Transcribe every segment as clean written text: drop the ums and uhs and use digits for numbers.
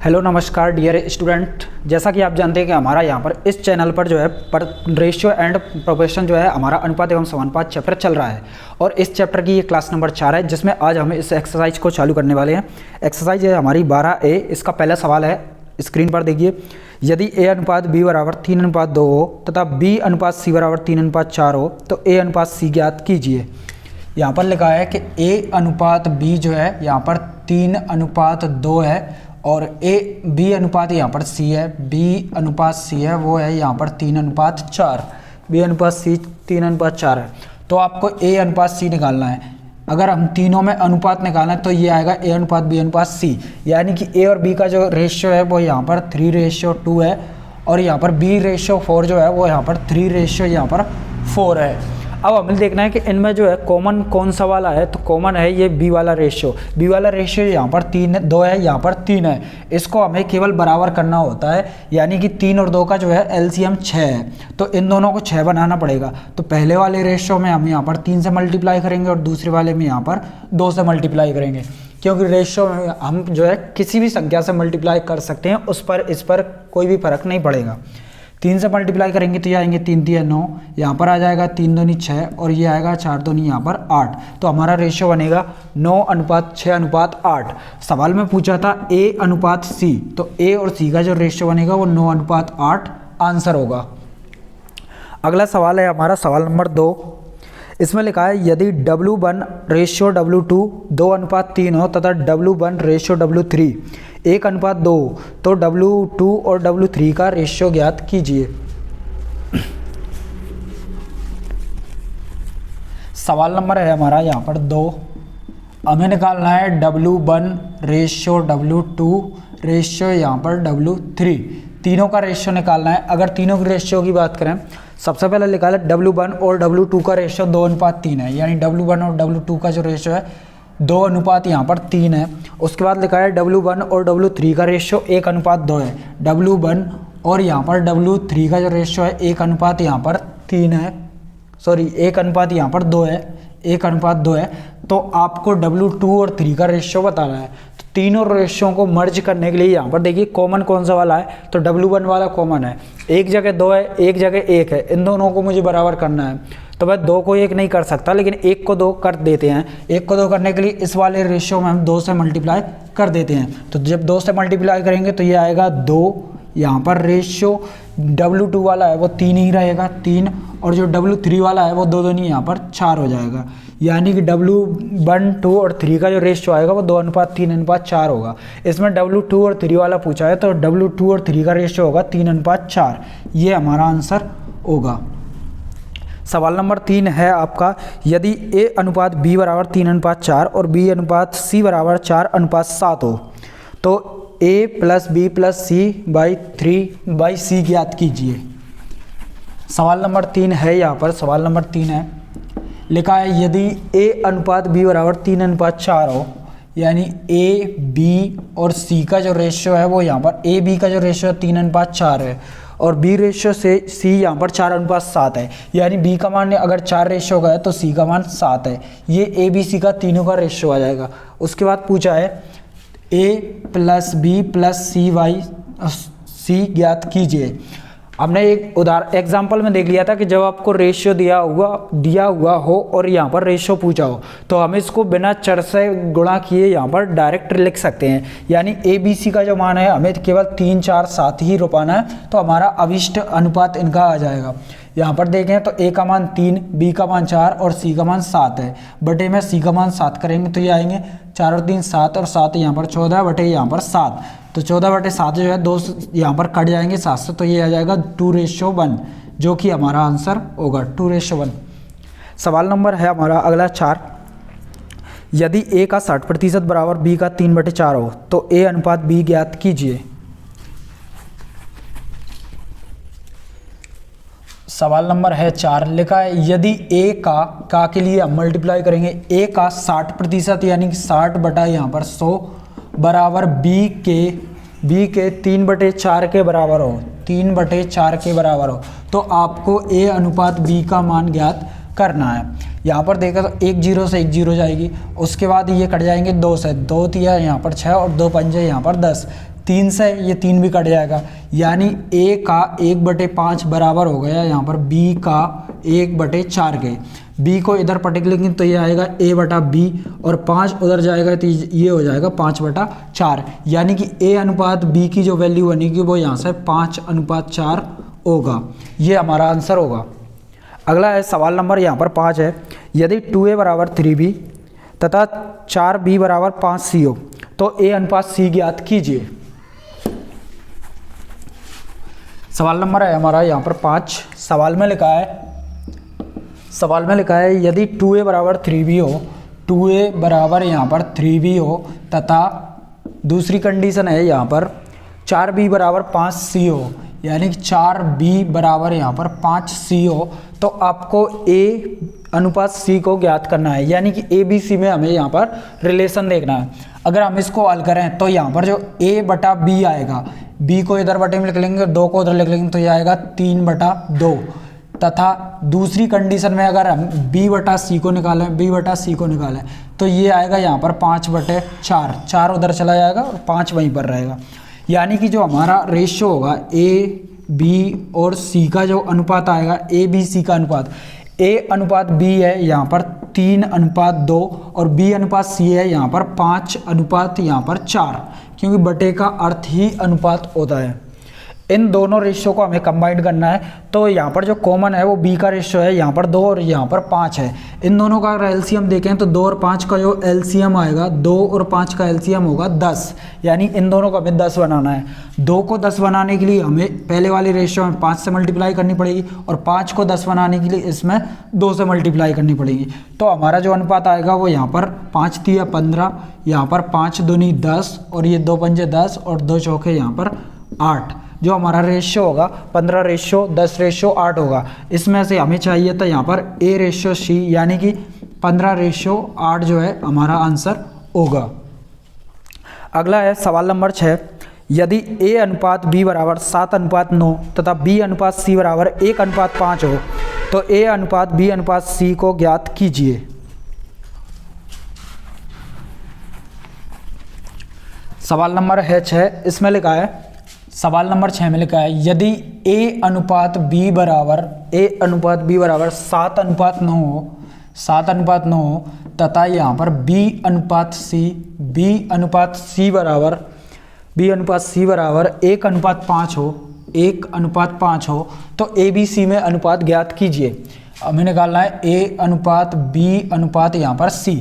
Hello नमस्कार dear student. जैसा कि आप जानते हैं कि हमारा यहाँ पर इस चैनल पर जो है रेशियो एंड प्रोपोर्शन जो है हमारा अनुपात एवं समानुपात चैप्टर चल रहा है और इस चैप्टर की ये क्लास नंबर 4 है, जिसमें आज हम इस एक्सरसाइज को चालू करने वाले हैं। एक्सरसाइज है हमारी 12A। इसका पहला सवाल है, स्क्रीन पर देखिए। यदि A अनुपात B बराबर 3:2 हो तथा B अनुपात C बराबर 3:4 हो तो A अनुपात C ज्ञात कीजिए। यहाँ पर लिखा है कि A अनुपात B जो है यहाँ पर 3:2 है और B अनुपात यहाँ पर C है, B अनुपात C है वो है यहाँ पर 3:4। B अनुपात C 3:4 है, तो आपको A अनुपात C निकालना है। अगर हम तीनों में अनुपात निकालना है तो ये आएगा A अनुपात B अनुपात C, यानी कि A और B का जो रेशियो है वो यहाँ पर 3:2 है और यहाँ पर B/4 जो है वो यहाँ पर 3:4 है। अब हमें देखना है कि इनमें जो है कॉमन कौन सा वाला है, तो कॉमन है ये B वाला रेशियो। B वाला रेशियो यहाँ पर 2 है, यहाँ पर 3 है। इसको हमें केवल बराबर करना होता है, यानी कि 3 और 2 का जो है एलसीएम 6 है, तो इन दोनों को 6 बनाना पड़ेगा। तो पहले वाले रेशियो में हम यहाँ पर 3 से मल्टीप्लाई करेंगे और दूसरे वाले में यहाँ पर 2 से मल्टीप्लाई करेंगे, क्योंकि रेशियो में हम जो है किसी भी संख्या से मल्टीप्लाई कर सकते हैं, उस पर इस पर कोई भी फर्क नहीं पड़ेगा। 3 से मल्टीप्लाई करेंगे तो ये आएंगे 3 3 9, यहाँ पर आ जाएगा 3 2 6 और ये आएगा 4 2 यहाँ पर 8। तो हमारा रेशियो बनेगा 9:6:8। सवाल में पूछा था A अनुपात C, तो A और C का जो रेशियो बनेगा वो 9:8 आंसर होगा। अगला सवाल है हमारा सवाल नंबर 2। इसमें लिखा है यदि W1/W2 2:3 हो तथा W1/W3 1:2 तो W2 और W3 का रेशियो ज्ञात कीजिए। सवाल नंबर है हमारा यहाँ पर 2। हमें निकालना है W1/W2 रेशियो यहाँ पर W3, तीनों का रेशियो निकालना है। अगर तीनों की रेशियो की बात करें, सबसे पहले निकाला W1 और W2 का रेशियो 2:3 है, यानी W1 और W2 का जो रेशियो है 2 अनुपात यहाँ पर 3 है। उसके बाद लिखा है W1 और W3 का रेशियो 1:2 है। W1 और यहाँ पर W3 का जो रेशियो है 1 अनुपात यहाँ पर 3 है, सॉरी 1 अनुपात यहाँ पर 2 है, 1:2 है। तो आपको W2 और 3 का रेशियो बताना है। तो तीनों रेशियो को मर्ज करने के लिए यहाँ पर देखिए कॉमन कौन सा वाला है, तो W1 वाला कॉमन है। एक जगह 2 है, एक जगह 1 है, इन दोनों को मुझे बराबर करना है। तो मैं 2 को 1 नहीं कर सकता, लेकिन 1 को 2 कर देते हैं। 1 को 2 करने के लिए इस वाले रेशियो में हम 2 से मल्टीप्लाई कर देते हैं। तो जब 2 से मल्टीप्लाई करेंगे तो ये आएगा 2। यहाँ पर रेशियो W2 वाला है वो 3 ही रहेगा, 3, और जो W3 वाला है वो 2 2 नहीं यहाँ पर 4 हो जाएगा, यानी कि W1 2 और 3 का जो रेशियो आएगा वो 2:3:4 होगा। इसमें W2 और 3 वाला पूछा है तो W2 और 3 का रेशियो होगा 3:4। ये हमारा आंसर होगा। सवाल नंबर 3 है आपका, यदि A अनुपात B बराबर 3:4 और B अनुपात C बराबर 4:7 हो तो A + B + C/3/C ज्ञात कीजिए। सवाल नंबर 3 है यहाँ पर, सवाल नंबर 3 है, लिखा है यदि A अनुपात B बराबर 3:4 हो, यानी A, B और C का जो रेशियो है वो यहाँ पर A B का जो रेशियो 3:4 है और B रेशियो से C यहाँ पर 4:7 है, यानी B का मान अगर 4 रेशियो का है तो C का मान 7 है। ये A B C का तीनों का रेशियो आ जाएगा। उसके बाद पूछा है A + B + C/C ज्ञात कीजिए। हमने एक एग्जाम्पल में देख लिया था कि जब आपको रेशियो दिया हुआ हो और यहाँ पर रेशियो पूछा हो तो हम इसको बिना चर से गुणा किए यहाँ पर डायरेक्ट लिख सकते हैं, यानी ABC का जो मान है हमें केवल 3 4 7 ही रुपाना है, तो हमारा अभिष्ट अनुपात इनका आ जाएगा। यहाँ पर देखें तो A का मान 3, B का मान 4 और C का मान 7 है। बटे में C का मान 7 करेंगे तो ये आएंगे 4 और 3 7 और 7 यहाँ पर 14 बटे यहाँ पर 7, तो 14/7 जो है 2 यहाँ पर कट जाएंगे 7 से, तो ये आ जाएगा 2:1, जो कि हमारा आंसर होगा 2:1। सवाल नंबर है हमारा अगला 4। यदि A का 60% बराबर B का 3/4 हो तो A अनुपात B ज्ञात कीजिए। सवाल नंबर है 4, लिखा है यदि A का के लिए हम मल्टीप्लाई करेंगे, A का 60% यानी कि 60 बटा यहाँ पर 100 बराबर B के 3/4 के बराबर हो, 3/4 के बराबर हो, तो आपको A अनुपात B का मान ज्ञात करना है। यहाँ पर देखा तो 1 0 से 1 0 जाएगी, उसके बाद ये कट जाएंगे 2 से, 2 3 यहाँ पर 6 और 2 5 यहाँ पर 10, 3 से ये 3 भी कट जाएगा, यानी a का 1/5 बराबर हो गया यहाँ पर b का 1/4 के। b को इधर पटक लेंगे तो ये आएगा a/b और 5 उधर जाएगा तो ये हो जाएगा 5/4, यानी कि a अनुपात b की जो वैल्यू बनेगी वो यहाँ से 5:4 होगा। ये हमारा आंसर होगा। अगला है सवाल नंबर यहाँ पर 5 है, यदि 2a बराबर 3b तथा 4b बराबर 5c हो तो a अनुपात c ज्ञात कीजिए। सवाल नंबर है हमारा यहाँ पर 5। सवाल में लिखा है यदि 2a बराबर 3b हो, 2a बराबर यहाँ पर 3b हो तथा दूसरी कंडीशन है यहाँ पर 4b बराबर 5c हो, यानी कि 4b बराबर यहाँ पर 5c हो, तो आपको a अनुपात c को ज्ञात करना है, यानी कि a b c में हमें यहाँ पर रिलेशन देखना है। अगर हम इसको हल करें तो यहाँ पर जो a/b आएगा, b को इधर बटे में लिख लेंगे, 2 को उधर लिख लेंगे तो ये आएगा 3/2, तथा दूसरी कंडीशन में अगर हम b/c को निकालें तो ये आएगा यहाँ पर 5/4, 4 उधर चला जाएगा और 5 वहीं पर रहेगा, यानी कि जो हमारा रेशियो होगा a b और c का जो अनुपात आएगा, a b c का अनुपात, a अनुपात b है यहाँ पर 3:2 और b अनुपात c है यहाँ पर 5:4, क्योंकि बटे का अर्थ ही अनुपात होता है। इन दोनों रेशियो को हमें कंबाइन करना है, तो यहाँ पर जो कॉमन है वो b का रेशियो है यहाँ पर 2 और यहाँ पर 5 है। इन दोनों का अगर एलसीएम देखें तो 2 और 5 का जो एलसीएम आएगा, 2 और 5 का एलसीएम होगा 10, यानी इन दोनों को हमें 10 बनाना है। 2 को 10 बनाने के लिए हमें पहले वाली रेशियो में 5 से मल्टीप्लाई करनी पड़ेगी और 5 को 10 बनाने के लिए इसमें 2 से मल्टीप्लाई करनी पड़ेगी। तो हमारा जो अनुपात आएगा वो यहाँ पर 5 3 15, यहाँ पर 5 दूनी 10 और ये 2 पंजे 10 और 2 चौके यहाँ पर 8। जो हमारा रेशियो होगा 15:10:8 होगा। इसमें से हमें चाहिए था यहाँ पर a/c, यानी कि 15:8 जो है हमारा आंसर होगा। अगला है सवाल नंबर 6, यदि a अनुपात b बराबर 7:9 तथा b अनुपात c बराबर 1:5 हो तो a अनुपात b अनुपात c को ज्ञात कीजिए। सवाल नंबर है 6, इसमें लिखा है, सवाल नंबर 6 में लिखा है यदि a अनुपात b बराबर 7:9 हो तथा यहाँ पर b अनुपात c बराबर 1:5 हो तो a b c में अनुपात ज्ञात कीजिए। हमें निकालना है a अनुपात b अनुपात यहाँ पर c।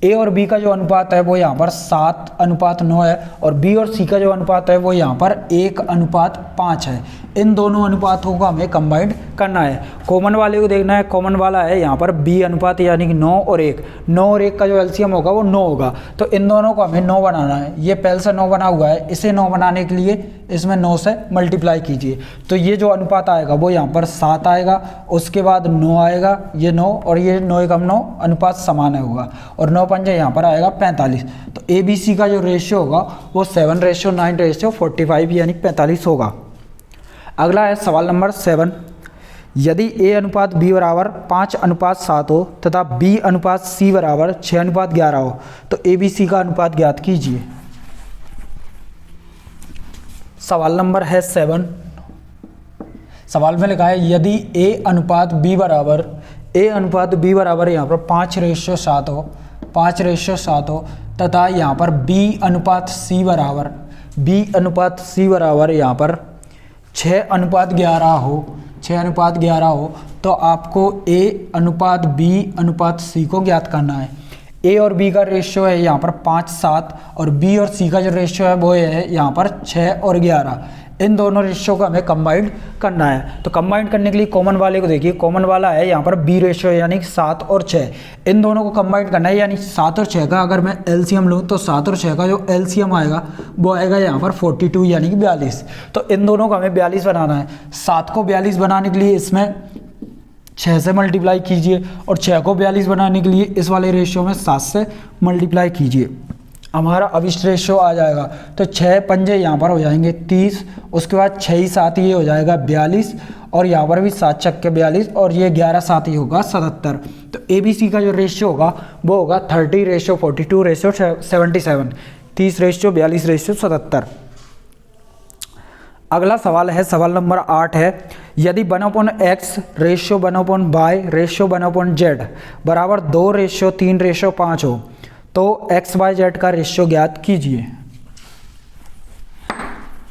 a और b का जो अनुपात है वो यहाँ पर 7:9 है और b और c का जो अनुपात है वो यहाँ पर 1:5 है। इन दोनों अनुपातों को हमें कंबाइंड करना है। कॉमन वाले को देखना है, कॉमन वाला है यहाँ पर b अनुपात, यानी कि 9 और 1। 9 और 1 का जो एलसीएम होगा वो 9 होगा, तो इन दोनों को हमें 9 बनाना है। ये पहले से 9 बना हुआ है, इसे 9 बनाने के लिए इसमें 9 से मल्टीप्लाई कीजिए, तो ये जो अनुपात आएगा वो यहाँ पर 7 आएगा, उसके बाद 9 आएगा, ये 9 और ये 9 कम 9 अनुपात समान होगा और 9 पंजे यहाँ पर आएगा 45। तो ए बी सी का जो रेशियो होगा वो 7:9:45 यानी 45 होगा। अगला है सवाल नंबर 7, यदि a अनुपात b बराबर 5:7 हो तथा b अनुपात c बराबर 6:11 हो तो a b c का अनुपात ज्ञात कीजिए। सवाल नंबर है 7। सवाल में लिखा है यदि a अनुपात b बराबर यहाँ पर 5:7 हो तथा यहाँ पर b अनुपात c बराबर यहाँ पर 6:11 हो तो आपको a अनुपात b अनुपात c को ज्ञात करना है। a और b का रेशियो है यहाँ पर 5:7 और b और c का जो रेशियो है वो है यहाँ पर 6 और 11। इन दोनों रेशियो को हमें कंबाइंड करना है। तो कंबाइंड करने के लिए कॉमन वाले को देखिए, कॉमन वाला है यहाँ पर b रेशियो यानी कि 7 और 6। इन दोनों को कंबाइंड करना है, यानी 7 और 6 का अगर मैं एलसीएम लूँ तो 7 और 6 का जो एलसीएम आएगा वो आएगा यहाँ पर 42 यानी कि 42। तो इन दोनों को हमें 42 बनाना है। 7 को 42 बनाने के लिए इसमें 6 से मल्टीप्लाई कीजिए और 6 को 42 बनाने के लिए इस वाले रेशियो में 7 से मल्टीप्लाई कीजिए। हमारा अभिष्ट रेशियो आ जाएगा, तो 6 पंजे यहाँ पर हो जाएंगे 30, उसके बाद 6 7 ये हो जाएगा 42 और यहाँ पर भी 7 छक्के 42 और ये 11 7 ही होगा 77। तो ए बी सी का जो रेशियो होगा वो होगा 30:42:77, 30:42:77। अगला सवाल है, सवाल नंबर 8 है, यदि 1/x ratio 1/y ratio 1/z बराबर 2:3:5 हो तो एक्स वाई जेड का रेशियो ज्ञात कीजिए।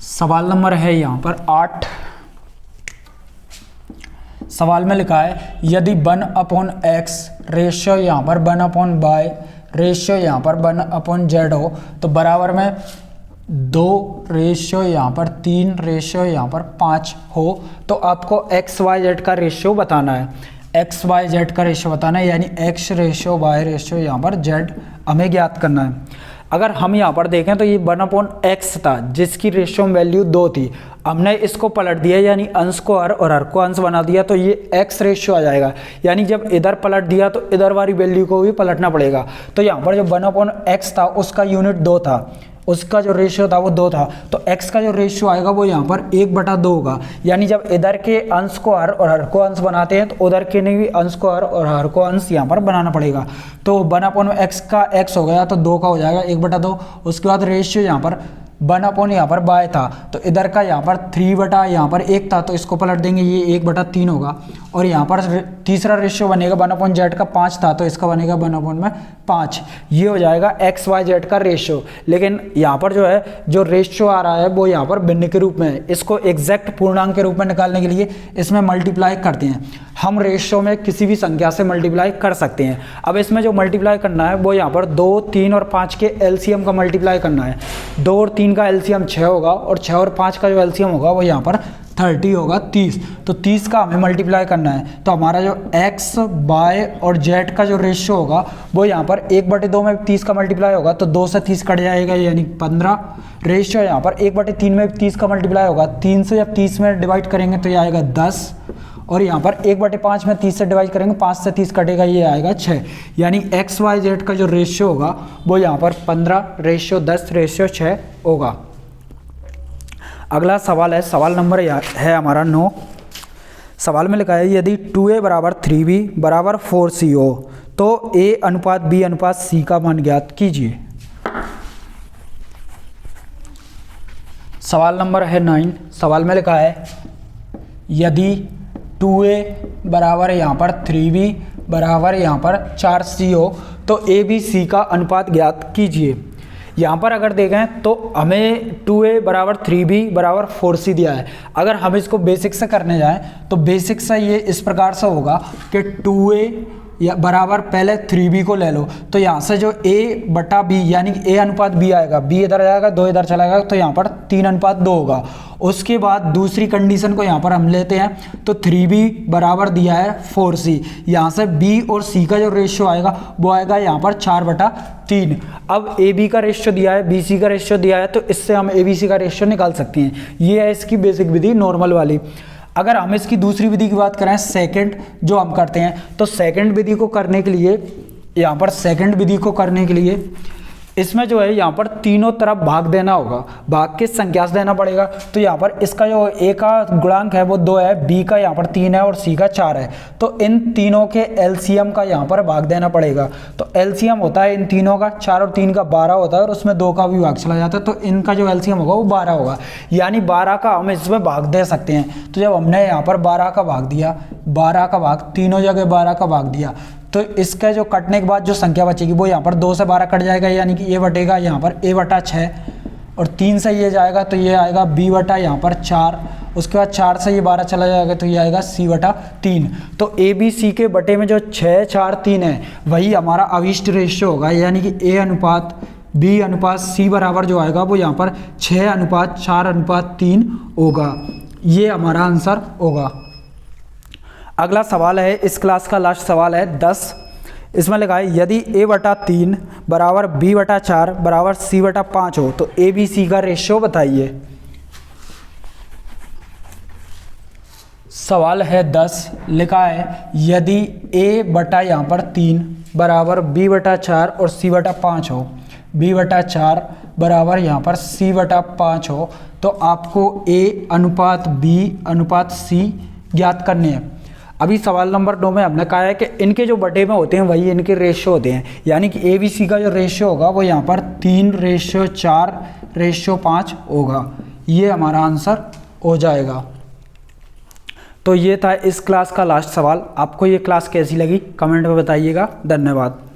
सवाल नंबर है यहाँ पर 8। सवाल में लिखा है यदि 1/x रेशियो यहाँ पर 1/y रेशियो यहाँ पर 1/z हो तो बराबर में 2 रेशियो यहाँ पर 3 रेशियो यहाँ पर 5 हो तो आपको एक्स वाई जेड का रेशियो बताना है। एक्स वाई जेड का रेशियो बताना है, यानी एक्स रेशियो वाई रेशियो यहाँ पर जेड हमें ज्ञात करना है। अगर हम यहाँ पर देखें तो ये 1/x था जिसकी रेशियो वैल्यू 2 थी, हमने इसको पलट दिया यानी अंश को हर और हर को अंश बना दिया तो ये x रेशियो आ जाएगा। यानी जब इधर पलट दिया तो इधर वाली वैल्यू को भी पलटना पड़ेगा। तो यहाँ पर जो 1/x था उसका यूनिट 2 था, उसका जो रेशियो था वो 2 था, तो x का जो रेशियो आएगा वो यहाँ पर 1/2 होगा। यानी जब इधर के अंश को हर और हर को अंश बनाते हैं तो उधर के ने भी अंश को हर और हर को अंश यहाँ पर बनाना पड़ेगा। तो 1/x का x हो गया तो 2 का हो जाएगा 1/2। उसके बाद रेशियो यहाँ पर 1 यहाँ पर y था तो इधर का यहाँ पर 3 यहाँ पर 1 था तो इसको पलट देंगे, ये 1/3 होगा। और यहाँ पर तीसरा रेशियो बनेगा 1/z का 5 था तो इसका बनेगा 1/5। ये हो जाएगा एक्स वाई जेड का रेशियो। लेकिन यहाँ पर जो है जो रेशियो आ रहा है वो यहाँ पर भिन्न के रूप में है। इसको एग्जैक्ट पूर्णांक के रूप में निकालने के लिए इसमें मल्टीप्लाई करते हैं। हम रेशियो में किसी भी संख्या से मल्टीप्लाई कर सकते हैं। अब इसमें जो मल्टीप्लाई करना है वो यहाँ पर 2, 3 और 5 के एलसीएम का मल्टीप्लाई करना है। 2 और 3 का एलसीएम 6 होगा और 6 और 5 का जो एलसीएम होगा वो यहाँ पर 30 होगा 30। तो 30 का हमें मल्टीप्लाई करना है। तो हमारा जो x, y और z का जो रेशियो होगा वो यहाँ पर 1/2 में 30 का मल्टीप्लाई होगा तो 2 से 30 कट जाएगा यानी 15। रेशियो यहाँ पर 1/3 में 30 का मल्टीप्लाई होगा, 3 से जब 30 में डिवाइड करेंगे तो ये आएगा 10। और यहाँ पर 1/5 में 30 से डिवाइड करेंगे, 5 से 30 कटेगा, ये आएगा 6। यानी एक्स वाई जेड का जो रेशियो होगा वो यहाँ पर 15:10:6 होगा। अगला सवाल है, सवाल नंबर है हमारा 9। सवाल में लिखा है यदि 2a = 3b = 4c हो तो a/b/c का मान ज्ञात कीजिए। सवाल नंबर है 9। सवाल में लिखा है यदि 2a बराबर यहाँ पर 3b बराबर यहाँ पर 4c हो तो a/b/c का अनुपात ज्ञात कीजिए। यहाँ पर अगर देखें तो हमें 2a = 3b = 4c दिया है। अगर हम इसको बेसिक से करने जाएं तो बेसिक से ये इस प्रकार से होगा कि 2a या बराबर पहले 3b को ले लो तो यहाँ से जो a/b यानी a/b आएगा, b इधर जाएगा 2 इधर चला जाएगा तो यहाँ पर 3/2 होगा। उसके बाद दूसरी कंडीशन को यहाँ पर हम लेते हैं तो 3b बराबर दिया है 4c। यहाँ से b और c का जो रेशियो आएगा वो आएगा यहाँ पर 4/3। अब ab का रेशियो दिया है, bc का रेशियो दिया है तो इससे हम abc का रेशियो निकाल सकते हैं। ये है इसकी बेसिक विधि नॉर्मल वाली। अगर हम इसकी दूसरी विधि की बात करें सेकंड जो हम करते हैं तो सेकंड विधि को करने के लिए यहाँ पर सेकंड विधि को करने के लिए इसमें जो है यहाँ पर तीनों तरफ भाग देना होगा, भाग किस संख्या से देना पड़ेगा। तो यहाँ पर इसका जो a का गुणांक है वो 2 है, b का यहाँ पर 3 है और c का 4 है। तो इन तीनों के एलसीएम का यहाँ पर भाग देना पड़ेगा। तो एलसीएम होता है इन तीनों का 4 और 3 का 12 होता है और उसमें 2 का भी भाग चला जाता है तो इनका जो एलसीएम होगा वो 12 होगा। यानी 12 का हम इसमें भाग दे सकते हैं। तो जब हमने यहाँ पर 12 का भाग दिया, 12 का भाग तीनों जगह 12 का भाग दिया तो इसका जो कटने के बाद जो संख्या बचेगी वो यहाँ पर 2 से 12 कट जाएगा यानी कि ये बटेगा यहाँ पर a/6 और 3 से ये जाएगा तो ये आएगा b/ यहाँ पर 4। उसके बाद 4 से ये 12 चला जाएगा तो ये आएगा c/3। तो a/b/c के बटे में जो 6, 4, 3 है वही हमारा अविष्ट रेशियो होगा। यानी कि a/b/c बराबर जो आएगा वो यहाँ पर 6/4/3 होगा। ये हमारा आंसर होगा। अगला सवाल है, इस क्लास का लास्ट सवाल है 10। इसमें लिखा है यदि a/3 बराबर b/4 बराबर c/5 हो तो a/b/c का रेशियो बताइए। सवाल है 10। लिखा है यदि a/ यहाँ पर 3 बराबर b/4 और c/5 हो, b/4 बराबर यहाँ पर c/5 हो तो आपको a/b/c ज्ञात करने हैं। अभी सवाल नंबर 9 में हमने कहा है कि इनके जो बटे में होते हैं वही इनके रेशियो होते हैं। यानी कि a/b/c का जो रेशियो होगा वो यहाँ पर 3:4:5 होगा। ये हमारा आंसर हो जाएगा। तो ये था इस क्लास का लास्ट सवाल। आपको ये क्लास कैसी लगी कमेंट में बताइएगा। धन्यवाद।